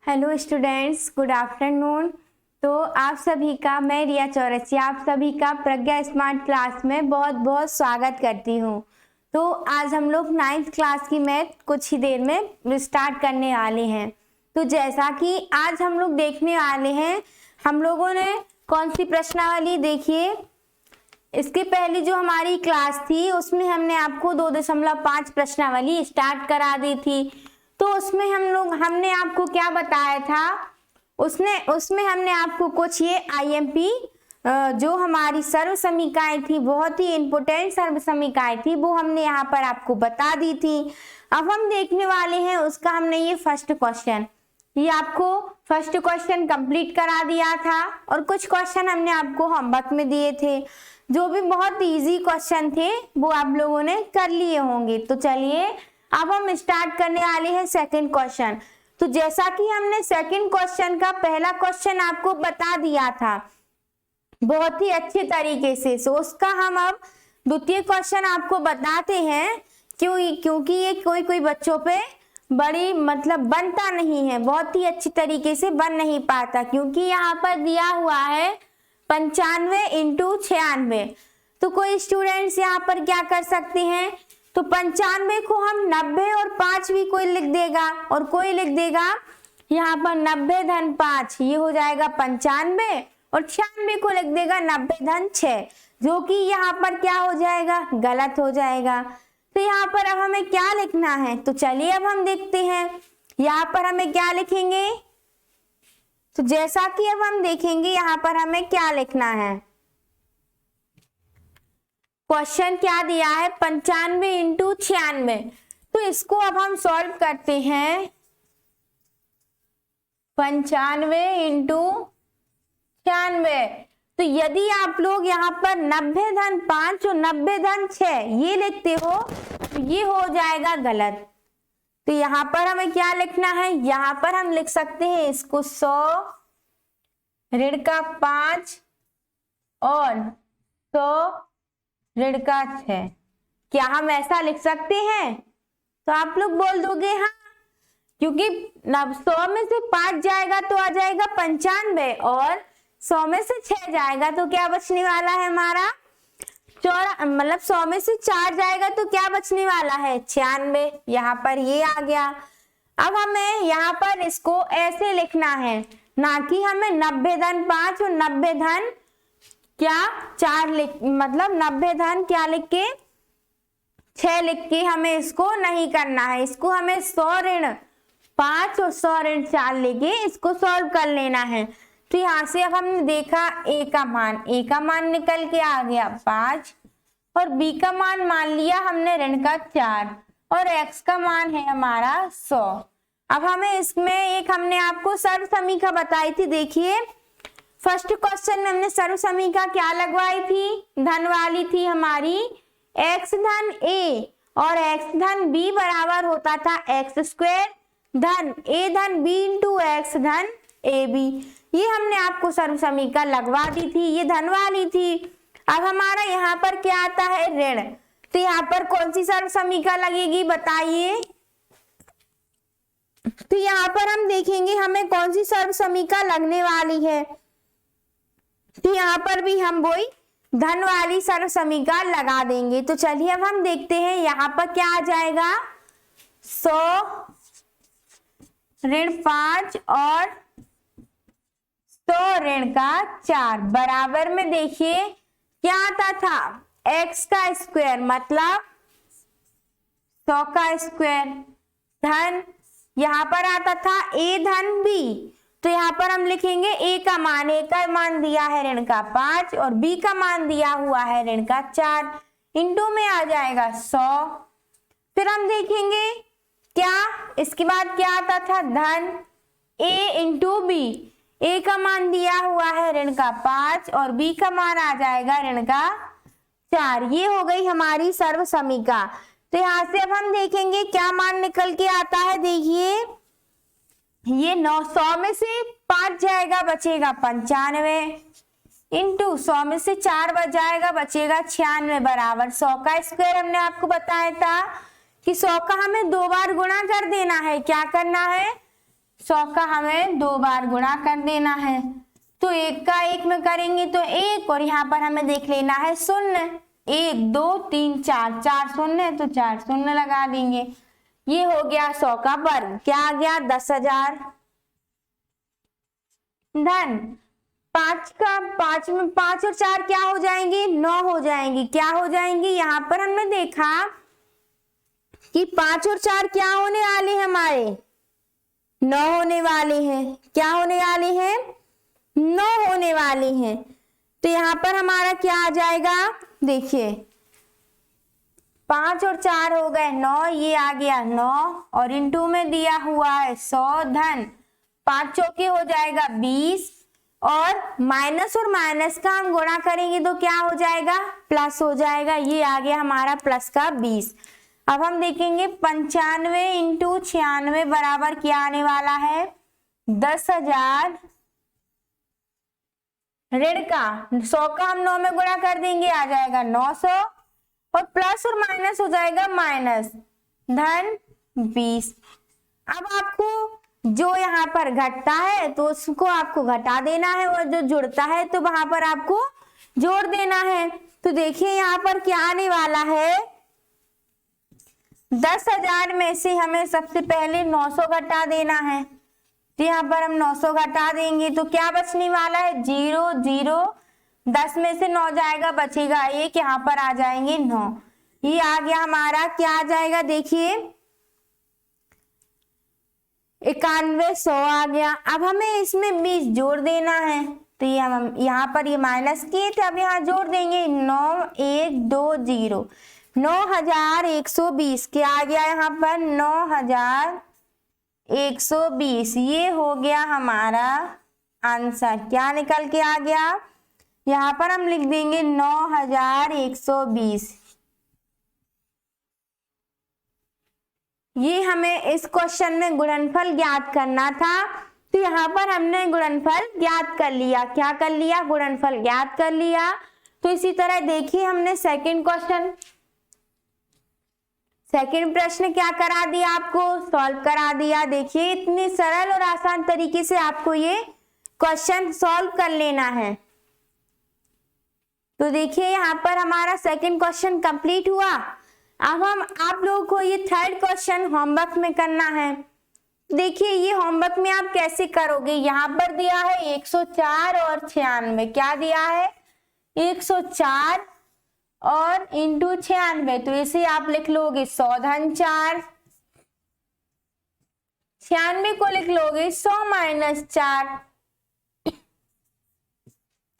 Hello students, good afternoon. तो आप सभी का मैं रिया चौरसिया आप सभी का प्रज्ञा स्मार्ट क्लास में बहुत बहुत स्वागत करती हूँ। तो आज हम लोग 9th क्लास की मैथ कुछ ही देर में स्टार्ट करने वाले हैं। तो जैसा कि आज हम लोग देखने वाले हैं, हम लोगों ने कौन सी प्रश्नावली देखिए। इसके पहले जो हमारी क्लास थी उसमें हमने आपको 2.5 प्रश्नावली स्टार्ट करा दी थी। तो उसमें हमने आपको क्या बताया था, उसमें हमने आपको कुछ ये आईएमपी जो हमारी सर्व समीकरणाएं थी, बहुत ही इंपोर्टेंट सर्व समीकरणाएं थी, वो हमने यहाँ पर आपको बता दी थी। अब हम देखने वाले हैं उसका हमने ये फर्स्ट क्वेश्चन, ये आपको फर्स्ट क्वेश्चन कंप्लीट करा दिया था और कुछ क्वेश्चन हमने आपको होमवर्क में दिए थे, जो भी बहुत इजी क्वेश्चन थे वो आप लोगों ने कर लिए होंगे। तो चलिए अब हम स्टार्ट करने वाले हैं सेकंड क्वेश्चन। तो जैसा कि हमने सेकंड क्वेश्चन का पहला क्वेश्चन आपको बता दिया था बहुत ही अच्छे तरीके से, तो उसका हम अब द्वितीय क्वेश्चन आपको बताते हैं। क्योंकि ये कोई बच्चों पे बड़ी बनता नहीं है, बहुत ही अच्छी तरीके से बन नहीं पाता, क्योंकि यहाँ पर दिया हुआ है 95 × 96। तो कोई स्टूडेंट्स यहाँ पर क्या कर सकते हैं, तो 95 को हम 90 और 5 भी कोई लिख देगा, और कोई लिख देगा यहाँ पर 90 धन 5, ये हो जाएगा 95, और 96 को लिख देगा 90 धन 6, जो कि यहाँ पर क्या हो जाएगा, गलत हो जाएगा। तो यहाँ पर अब हमें क्या लिखना है, तो चलिए अब हम देखते हैं यहाँ पर हमें क्या लिखेंगे। तो जैसा कि अब हम देखेंगे यहाँ पर हमें क्या लिखना है, क्वेश्चन क्या दिया है 95 × 96। तो इसको अब हम सॉल्व करते हैं। 95 × 96, तो यदि आप लोग यहाँ पर 90 धन 5 और 90 धन 6 ये लिखते हो तो ये हो जाएगा गलत। तो यहाँ पर हमें क्या लिखना है, यहाँ पर हम लिख सकते हैं इसको 100 ऋण का 5 और 100 ऋण का 6। क्या हम ऐसा लिख सकते हैं? तो आप लोग बोल दोगे हाँ, क्योंकि 100 में से 5 जाएगा तो आ जाएगा 95, और 100 में से 6 जाएगा तो क्या बचने वाला है हमारा 100 में से 4 जाएगा तो क्या बचने वाला है 96। यहाँ पर ये आ गया। अब हमें यहाँ पर इसको ऐसे लिखना है, ना कि हमें 90 धन 5 और 90 धन क्या 4 90 धन क्या लिख के 6 लिख के हमें इसको नहीं करना है। इसको हमें 100 ऋण 5 और 100 ऋण 4 लेके इसको सॉल्व कर लेना है। तो यहाँ से अब हमने देखा ए का मान निकल के आ गया 5, और बी का मान लिया हमने ऋण का 4, और एक्स का मान है हमारा 100। अब हमें इसमें एक हमने आपको सर्व समीकरण बताई थी। देखिए फर्स्ट क्वेश्चन में हमने सर्व समीकरण क्या लगवाई थी, धन वाली थी हमारी x धन a और x धन b बराबर होता था x² धन a धन b × x धन ab। ये हमने आपको सर्व समीकरण लगवा दी थी, ये धन वाली थी। अब हमारा यहाँ पर क्या आता है ऋण, तो यहाँ पर कौन सी सर्व समीकरण लगेगी बताइए। तो यहाँ पर हम देखेंगे हमें कौन सी सर्व समीकरण लगने वाली है। तो यहाँ पर भी हम वही धन वाली सर्व समीकरण लगा देंगे। तो चलिए अब हम देखते हैं यहाँ पर क्या आ जाएगा, 100 ऋण 5 और 100 ऋण का 4 बराबर में देखिए क्या आता था x का स्क्वायर मतलब 100 का स्क्वायर धन यहाँ पर आता था a धन b। तो यहाँ पर हम लिखेंगे a का मान दिया है ऋण का 5 और b का मान दिया हुआ है ऋण का 4, इंटू में आ जाएगा 100। फिर हम देखेंगे क्या इसके बाद क्या आता था धन a × b, a का मान दिया हुआ है ऋण का 5 और b का मान आ जाएगा ऋण का 4। ये हो गई हमारी सर्व समीकरण। तो यहाँ से अब हम देखेंगे क्या मान निकल के आता है। देखिए ये 900 में से 5 जाएगा बचेगा 95, इंटू 100 में से 4 बच जाएगा बचेगा 96 बराबर 100 का स्क्वायर। हमने आपको बताया था कि 100 का हमें 2 बार गुणा कर देना है। क्या करना है, 100 का हमें 2 बार गुणा कर देना है। तो 1 का 1 में करेंगे तो 1, और यहाँ पर हमें देख लेना है शून्य। 1 2 3 4, 4 शून्य है तो 4 शून्य लगा देंगे। ये हो गया 100 का वर्ग, क्या आ गया 10,000। धन 5 में 5 और 4 क्या हो जाएंगी, 9 हो जाएंगी। क्या हो जाएंगी, यहाँ पर हमने देखा कि 5 और 4 क्या होने वाले हैं, हमारे 9 होने वाले हैं। क्या होने वाले हैं, 9 होने वाले हैं। तो यहाँ पर हमारा क्या आ जाएगा, देखिए 5 और 4 हो गए 9, ये आ गया 9, और इनटू में दिया हुआ है 100। धन 5 चौके हो जाएगा 20, और माइनस और माइनस का हम गुणा करेंगे तो क्या हो जाएगा, प्लस हो जाएगा। ये आ गया हमारा प्लस का 20। अब हम देखेंगे 95 इंटू 96 बराबर क्या आने वाला है, 10,000। ऋण का 100 का हम 9 में गुणा कर देंगे, आ जाएगा 900, और प्लस और माइनस हो जाएगा माइनस। धन 20। अब आपको जो यहाँ पर घटता है तो उसको आपको घटा देना है, और जो जुड़ता है तो वहां पर आपको जोड़ देना है। तो देखिए यहाँ पर क्या आने वाला है, 10,000 में से हमें सबसे पहले 900 घटा देना है। तो यहाँ पर हम 900 घटा देंगे तो क्या बचने वाला है, 0 0, 10 में से 9 जाएगा, बचेगा 1, यहाँ पर आ जाएंगे 9। ये आ गया हमारा, क्या आ जाएगा, देखिए 91 100 आ गया। अब हमें इसमें 20 जोड़ देना है, तो ये हम यहाँ पर ये माइनस किए थे, अब यहाँ जोड़ देंगे 9 1 2 0, 9120। क्या आ गया यहाँ पर, 9120। ये हो गया हमारा आंसर। क्या निकल के आ गया, यहाँ पर हम लिख देंगे 9120। ये हमें इस क्वेश्चन में गुणनफल ज्ञात करना था, तो यहाँ पर हमने गुणनफल ज्ञात कर लिया। क्या कर लिया, गुणनफल ज्ञात कर लिया। तो इसी तरह देखिए हमने सेकंड प्रश्न क्या करा दिया, आपको सॉल्व करा दिया। देखिए इतनी सरल और आसान तरीके से आपको ये क्वेश्चन सॉल्व कर लेना है। तो देखिए यहाँ पर हमारा सेकंड क्वेश्चन कंप्लीट हुआ। अब हम आप लोगों को ये थर्ड क्वेश्चन होमवर्क में करना है। देखिए ये होमवर्क में आप कैसे करोगे, यहाँ पर दिया है 104 और 96। क्या दिया है, 104 और इंटू 96, तो इसे आप लिख लोगे 100 धन 4। 96 को लिख लोगे 100 माइनस 4।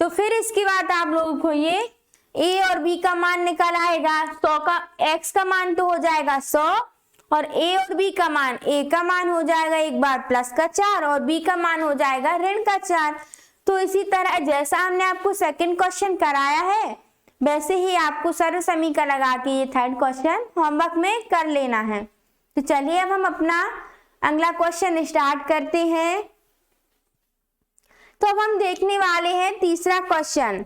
तो फिर इसके बाद आप लोगों को ये a और b का मान निकल आएगा। 100 का x का मान तो हो जाएगा 100, और a और b का मान, a का मान हो जाएगा एक बार प्लस का 4, और b का मान हो जाएगा ऋण का 4। तो इसी तरह जैसा हमने आपको सेकंड क्वेश्चन कराया है वैसे ही आपको सर्व समीकरण लगा के ये थर्ड क्वेश्चन होमवर्क में कर लेना है। तो चलिए अब हम अपना अगला क्वेश्चन स्टार्ट करते हैं। तो अब हम देखने वाले हैं तीसरा क्वेश्चन।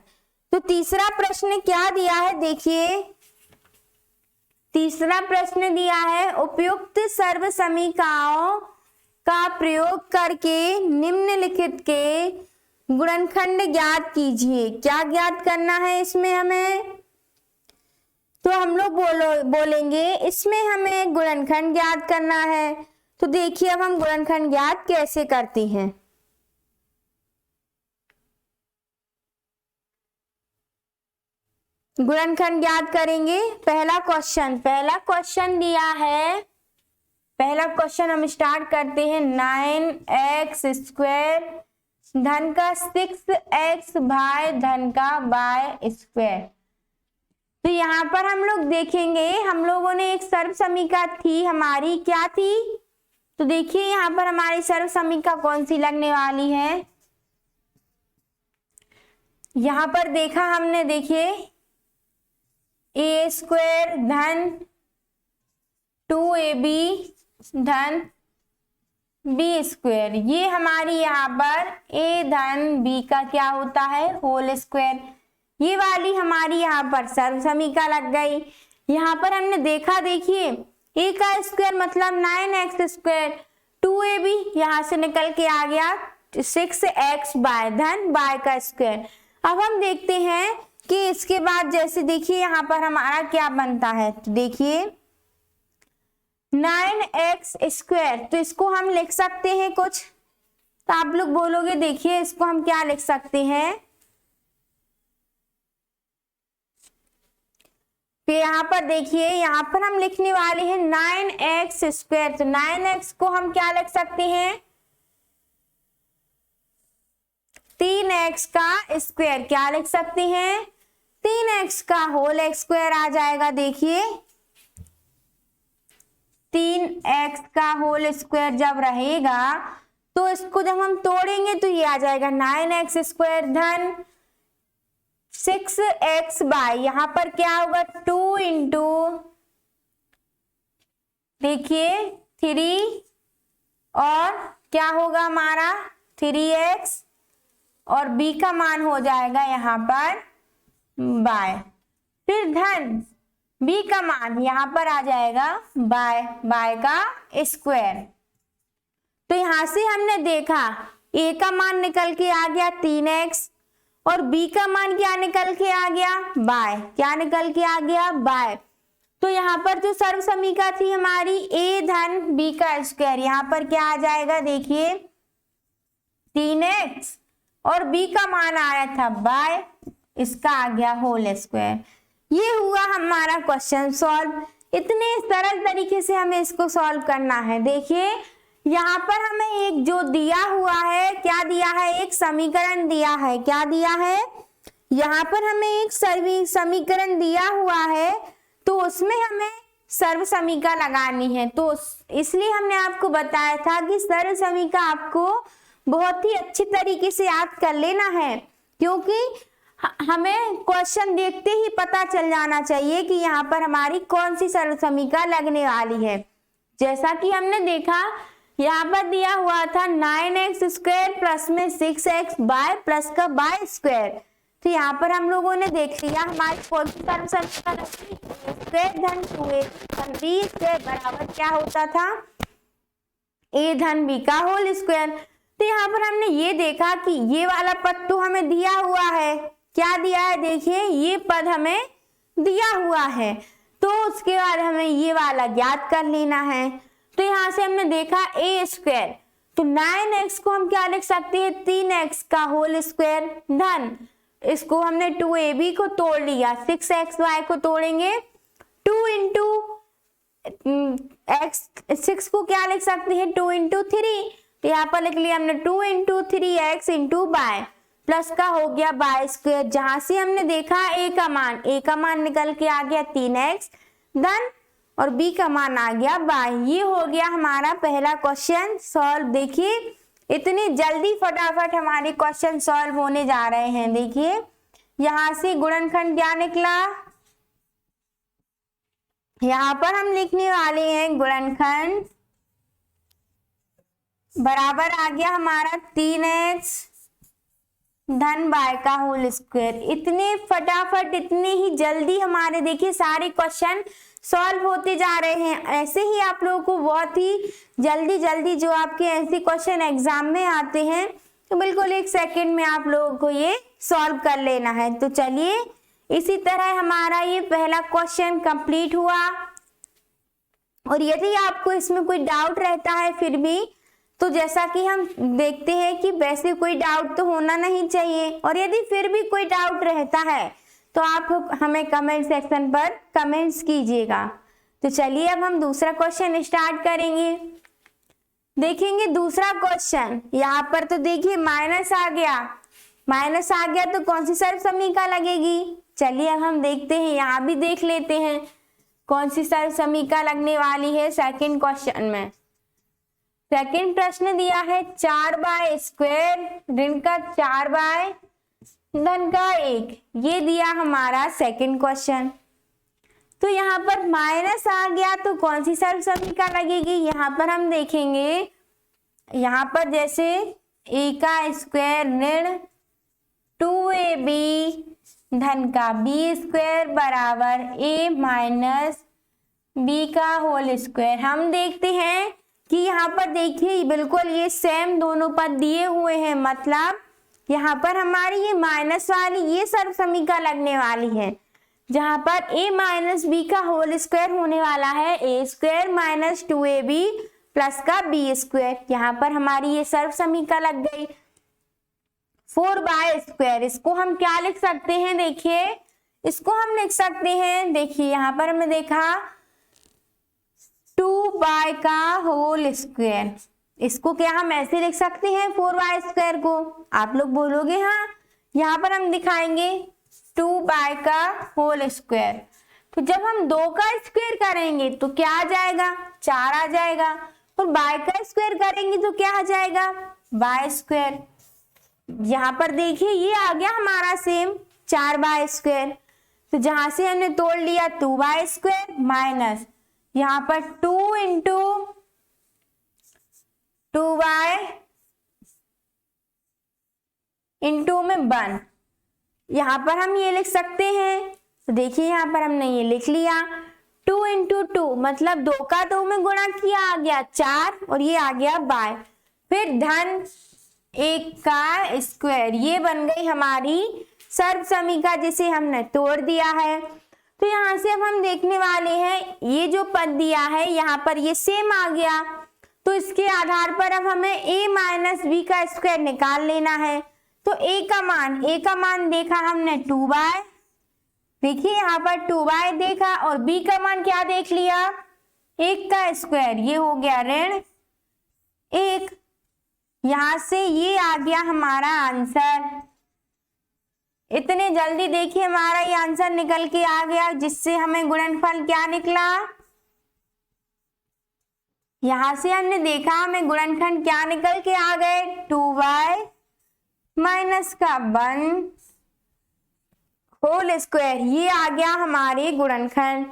तो तीसरा प्रश्न क्या दिया है, देखिए तीसरा प्रश्न दिया है, उपयुक्त सर्व समीकरणों का प्रयोग करके निम्नलिखित के गुणनखंड ज्ञात कीजिए। क्या ज्ञात करना है इसमें हमें, तो हम लोग बोलेंगे इसमें हमें गुणनखंड ज्ञात करना है। तो देखिए अब हम गुणनखंड ज्ञात कैसे करते हैं। गुणनखंड ज्ञात करेंगे। पहला क्वेश्चन दिया है, पहला क्वेश्चन हम स्टार्ट करते हैं। 9x² धन का 6x बाय धन का y²। तो यहाँ पर हम लोग देखेंगे, हम लोगों ने एक सर्व समीकरण थी हमारी, क्या थी, तो देखिए यहाँ पर हमारी सर्व समीकरण कौन सी लगने वाली है। यहाँ पर देखा हमने, देखिए a² धन 2ab धन b²। ये हमारी यहाँ पर a धन b का क्या होता है, होल स्क्वायर। ये वाली हमारी यहाँ पर सर्व समीकरण लग गई। यहाँ पर हमने देखा, देखिए a का स्क्वायर मतलब 9x², 2ab यहाँ से निकल के आ गया 6x बाय धन y का स्क्वायर। अब हम देखते हैं कि इसके बाद जैसे देखिए यहाँ पर हमारा क्या बनता है, तो देखिए 9x स्क्वायर, तो इसको हम लिख सकते हैं कुछ, तो आप लोग बोलोगे देखिए इसको हम क्या लिख सकते हैं। तो यहाँ पर देखिए यहाँ पर हम लिखने वाले हैं 9x स्क्वायर, तो 9x को हम क्या लिख सकते हैं, 3x का स्क्वायर, क्या लिख सकते हैं, 3x का होल स्क्वायर आ जाएगा। देखिए 3x का होल स्क्वायर जब रहेगा तो इसको जब हम तोड़ेंगे तो ये आ जाएगा 9x स्क्वायर धन 6x बाय, यहाँ पर क्या होगा 2 इंटू देखिए 3 और क्या होगा हमारा 3x और b का मान हो जाएगा यहाँ पर बाय, फिर धन b का मान यहाँ पर आ जाएगा बाय का स्क्वायर। तो यहां से हमने देखा a का मान निकल के आ गया 3x और b का मान क्या निकल के आ गया बाय, क्या निकल के आ गया बाय। तो यहाँ पर जो सर्व समीकरण थी हमारी a धन b का स्क्वायर, यहाँ पर क्या आ जाएगा देखिए 3x और b का मान आया था बाय, इसका आ गया होल स्क्वायर। ये हुआ हमारा क्वेश्चन सॉल्व। इतने सरल तरीके से हमें इसको सॉल्व करना है। देखिए यहाँ पर हमें एक जो दिया हुआ है, क्या दिया है, एक समीकरण दिया है, क्या दिया है, यहाँ पर हमें एक समीकरण दिया हुआ है, तो उसमें हमें सर्व समीकरण लगानी है। तो इसलिए हमने आपको बताया था कि सर्व समीकरण आपको बहुत ही अच्छी तरीके से याद कर लेना है, क्योंकि हमें क्वेश्चन देखते ही पता चल जाना चाहिए कि यहाँ पर हमारी कौन सी सर्व समीकरण लगने वाली है। जैसा कि हमने देखा यहाँ पर दिया हुआ था 9x स्क्वायर प्लस में 6x बाय प्लस का बाय स्क्वायर, तो यहाँ पर हम लोगों ने देख लिया हमारी कौन सी सर्व समीकरण स्क्वायर धन 2a धन b स्क्वायर बराबर क्या होता था a धन b का होल स्क्वायर। तो यहाँ पर हमने ये देखा कि ये वाला पद तो हमें दिया हुआ है, क्या दिया है देखिए ये पद हमें दिया हुआ है, तो उसके बाद हमें ये वाला ज्ञात कर लेना है। तो यहाँ से हमने देखा a स्क्वायर, तो 9x को हम क्या लिख सकते हैं 3x का होल स्क्वायर धन इसको हमने 2ab को तोड़ लिया, 6xy को तोड़ेंगे 2 इंटू x, 6 को क्या लिख सकते हैं 2 इंटू 3, तो यहाँ पर लिख लिया हमने 2 into 3x into bye plus का हो गया बाय स्क्वायर। जहां से हमने देखा a का मान निकल के आ गया 3x धन और b का मान आ गया बाय। ये हो गया हमारा पहला क्वेश्चन सॉल्व। देखिए इतनी जल्दी फटाफट हमारे क्वेश्चन सॉल्व होने जा रहे हैं। देखिए यहां से गुणनखंड क्या निकला, यहाँ पर हम लिखने वाले हैं गुणनखंड बराबर आ गया हमारा 3x धन बाय का होल स्क्वायर। इतने फटाफट इतने ही जल्दी हमारे देखिए सारे क्वेश्चन सॉल्व होते जा रहे हैं। ऐसे ही आप लोगों को बहुत ही जल्दी जो आपके ऐसे क्वेश्चन एग्जाम में आते हैं तो बिल्कुल 1 सेकंड में आप लोगों को ये सॉल्व कर लेना है। तो चलिए इसी तरह हमारा ये पहला क्वेश्चन कंप्लीट हुआ, और यदि आपको इसमें कोई डाउट रहता है फिर भी, तो जैसा कि हम देखते हैं कि वैसे कोई डाउट तो होना नहीं चाहिए, और यदि फिर भी कोई डाउट रहता है तो आप हमें कमेंट सेक्शन पर कमेंट्स कीजिएगा। तो चलिए अब हम दूसरा क्वेश्चन स्टार्ट करेंगे। देखेंगे दूसरा क्वेश्चन, यहाँ पर तो देखिए माइनस आ गया तो कौन सी सर्व समीकरण लगेगी। चलिए अब हम देखते हैं, यहाँ भी देख लेते हैं कौन सी सर्व समीकरण लगने वाली है सेकंड क्वेश्चन में। सेकंड प्रश्न दिया है 4y स्क्वायर ऋण का 4y धन का 1, ये दिया हमारा सेकंड क्वेश्चन। तो यहाँ पर माइनस आ गया तो कौन सी सर्व समीकरण लगेगी। यहाँ पर हम देखेंगे, यहाँ पर जैसे a का स्क्वायर ऋण 2ab धन का b स्क्वायर बराबर a माइनस b का होल स्क्वायर। हम देखते हैं कि यहाँ पर देखिए बिल्कुल ये सेम दोनों पद दिए हुए हैं, मतलब यहाँ पर हमारी ये माइनस वाली ये सर्व समीकरण लगने वाली है, जहाँ पर a माइनस बी का होल स्क्वायर होने वाला है ए स्क्वायर माइनस 2ab प्लस का बी स्क्वायर। यहाँ पर हमारी ये सर्व समीकरण लग गई। 4 स्क्वायर, इसको हम क्या लिख सकते हैं, देखिए इसको हम लिख सकते हैं, देखिए यहाँ पर हमने देखा 2 का होल स्क्वायर, इसको क्या हम ऐसे लिख सकते हैं 4 स्क्वायर को। आप लोग बोलोगे हाँ, यहाँ पर हम दिखाएंगे 2 का होल स्क्वायर। तो जब हम 2 का स्क्वायर करेंगे तो क्या आ जाएगा, 4 आ जाएगा, और बाय का स्क्वायर करेंगे तो क्या आ जाएगा, बाय स्क्वायर। यहाँ पर देखिए ये आ गया हमारा सेम 4 स्क्वायर। तो जहां से हमने तोड़ लिया 2 स्क्वायर माइनस यहाँ पर 2 इंटू 2y इंटू में 1, यहाँ पर हम ये लिख सकते हैं। तो देखिए यहाँ पर हमने ये लिख लिया 2 इंटू 2 मतलब 2 का 2 में गुणा किया आ गया 4 और ये आ गया बाय, फिर धन 1 का स्क्वायर, ये बन गई हमारी सर्व समीकरण जिसे हमने तोड़ दिया है। तो यहाँ से अब हम देखने वाले हैं ये जो पद दिया है यहाँ पर ये सेम आ गया, तो इसके आधार पर अब हमें a माइनस बी का स्क्वायर निकाल लेना है। तो a का मान देखा हमने 2y, देखिए यहाँ पर 2y देखा, और b का मान क्या देख लिया 1 का स्क्वायर, ये हो गया ऋण 1। यहाँ से ये आ गया हमारा आंसर। इतने जल्दी देखिए हमारा ये आंसर निकल के आ गया, जिससे हमें गुणनफल क्या निकला, यहां से हमने देखा हमें गुणनखंड क्या निकल के आ गए 2y माइनस का 1 होल स्क्वायर, ये आ गया हमारे गुणनखंड।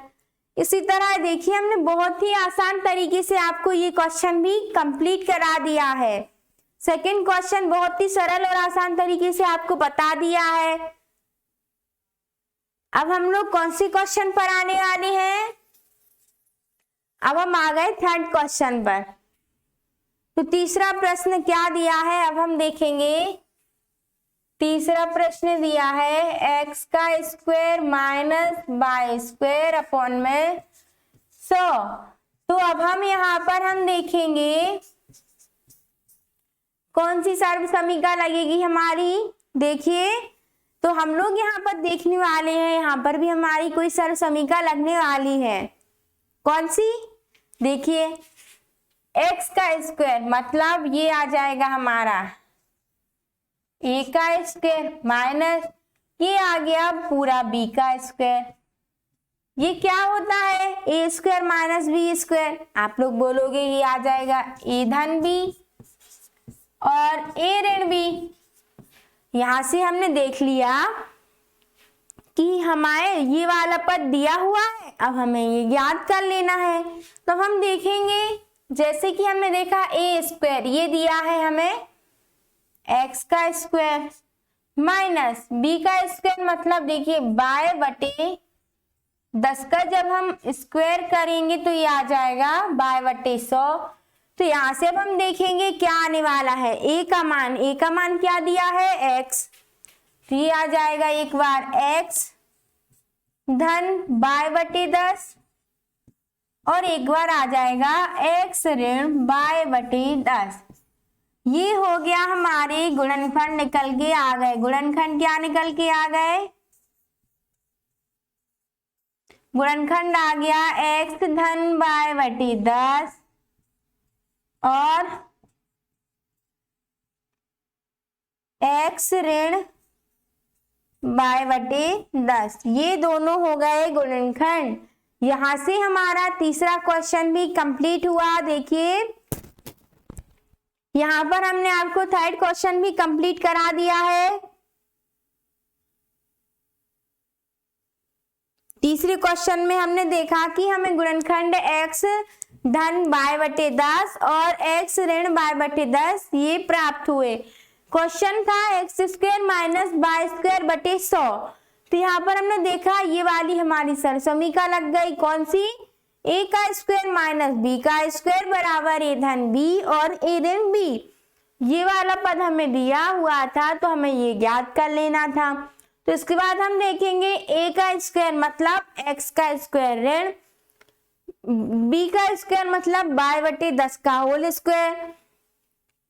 इसी तरह देखिए हमने बहुत ही आसान तरीके से आपको ये क्वेश्चन भी कंप्लीट करा दिया है। सेकंड क्वेश्चन बहुत ही सरल और आसान तरीके से आपको बता दिया है। अब हम लोग कौन सी क्वेश्चन पर आने वाले हैं, अब हम आ गए थर्ड क्वेश्चन पर। तो तीसरा प्रश्न क्या दिया है अब हम देखेंगे। तीसरा प्रश्न दिया है x का square minus y square upon में 100। तो अब हम यहाँ पर हम देखेंगे कौन सी सर्व समीकरण लगेगी हमारी। देखिए तो हम लोग यहाँ पर देखने वाले हैं, यहाँ पर भी हमारी कोई सर्व समीकरण लगने वाली है। कौन सी, देखिए x का स्क्वायर मतलब ये आ जाएगा हमारा a का स्क्वायर माइनस ये आ गया पूरा b का स्क्वायर। ये क्या होता है a square minus b square. आप लोग बोलोगे ये आ जाएगा a धन b और a ऋण b। यहां से हमने देख लिया कि हमारे ये वाला पद दिया हुआ है, अब हमें ये याद कर लेना है। तो हम देखेंगे जैसे कि हमने देखा a स्क्वायर ये दिया है हमें x का स्क्वायर माइनस b का स्क्वायर मतलब देखिए बाय बटे 10 का जब हम स्क्वायर करेंगे तो ये आ जाएगा बाय बटे 100। तो यहाँ से अब हम देखेंगे क्या आने वाला है, a का मान क्या दिया है x, तो ये आ जाएगा एक बार x धन बाय बटे 10 और एक बार आ जाएगा x ऋण बाय बटे 10। ये हो गया हमारे गुणनखंड निकल के आ गए। गुणनखंड क्या निकल के आ गए, गुणनखंड आ गया x धन बाय बटे 10 और x ऋण बाय बटे 10, ये दोनों हो गए गुणनखंड। यहां से हमारा तीसरा क्वेश्चन भी कंप्लीट हुआ। देखिए यहां पर हमने आपको थर्ड क्वेश्चन भी कंप्लीट करा दिया है। तीसरे क्वेश्चन में हमने देखा कि हमें गुणनखंड x धन बाय बटे 10 और x ऋण बाय बटे 10 ये प्राप्त हुए। क्वेश्चन था x square minus y square बटे 100। तो यहाँ पर हमने देखा ये वाली हमारी सरसमीका लग गई, कौन सी, ए का स्क्वायर माइनस बी का स्क्वायर बराबर ए धन बी और ए ऋण बी। ये वाला पद हमें दिया हुआ था तो हमें ये ज्ञात कर लेना था। तो इसके बाद हम देखेंगे ए का स्क्वायर मतलब एक्स का स्क्वायर ऋण बी का स्क्वायर मतलब बाय बटे 10 का होल स्क्वायर।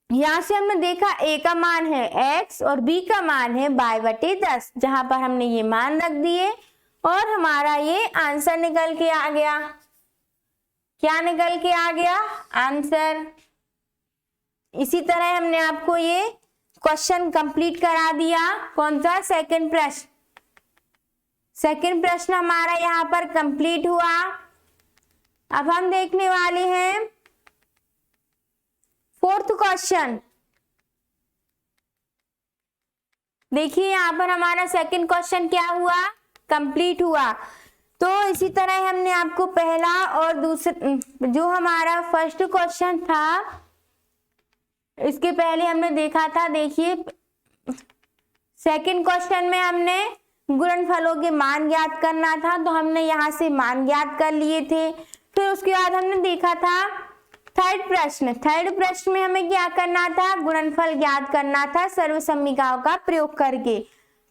यहाँ से हमने देखा ए का मान है x और b का मान है बाय बटे 10, जहां पर हमने ये मान रख दिए और हमारा ये आंसर निकल के आ गया। क्या निकल के आ गया? आंसर। इसी तरह हमने आपको ये क्वेश्चन कंप्लीट करा दिया। कौन सा? सेकंड प्रश्न। सेकंड प्रश्न हमारा यहाँ पर कंप्लीट हुआ। अब हम देखने वाले हैं फोर्थ क्वेश्चन। देखिए यहाँ पर हमारा सेकंड क्वेश्चन क्या हुआ? कंप्लीट हुआ। तो इसी तरह हमने आपको पहला और दूसरा जो हमारा फर्स्ट क्वेश्चन था इसके पहले हमने देखा था। देखिए सेकंड क्वेश्चन में हमने गुणनफलों के मान ज्ञात करना था तो हमने यहाँ से मान ज्ञात कर लिए थे। फिर उसके बाद हमने देखा था थर्ड प्रश्न। थर्ड प्रश्न में हमें क्या करना था? गुणनफल ज्ञात करना था सर्वसम्मिकाओं का प्रयोग करके।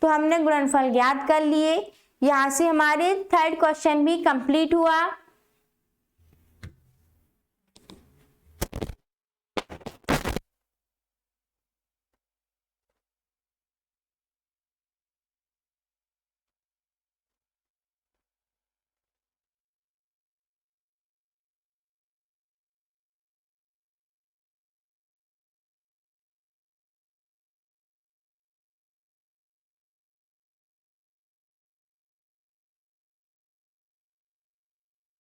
तो हमने गुणनफल ज्ञात कर लिए। यहाँ से हमारे थर्ड क्वेश्चन भी कंप्लीट हुआ।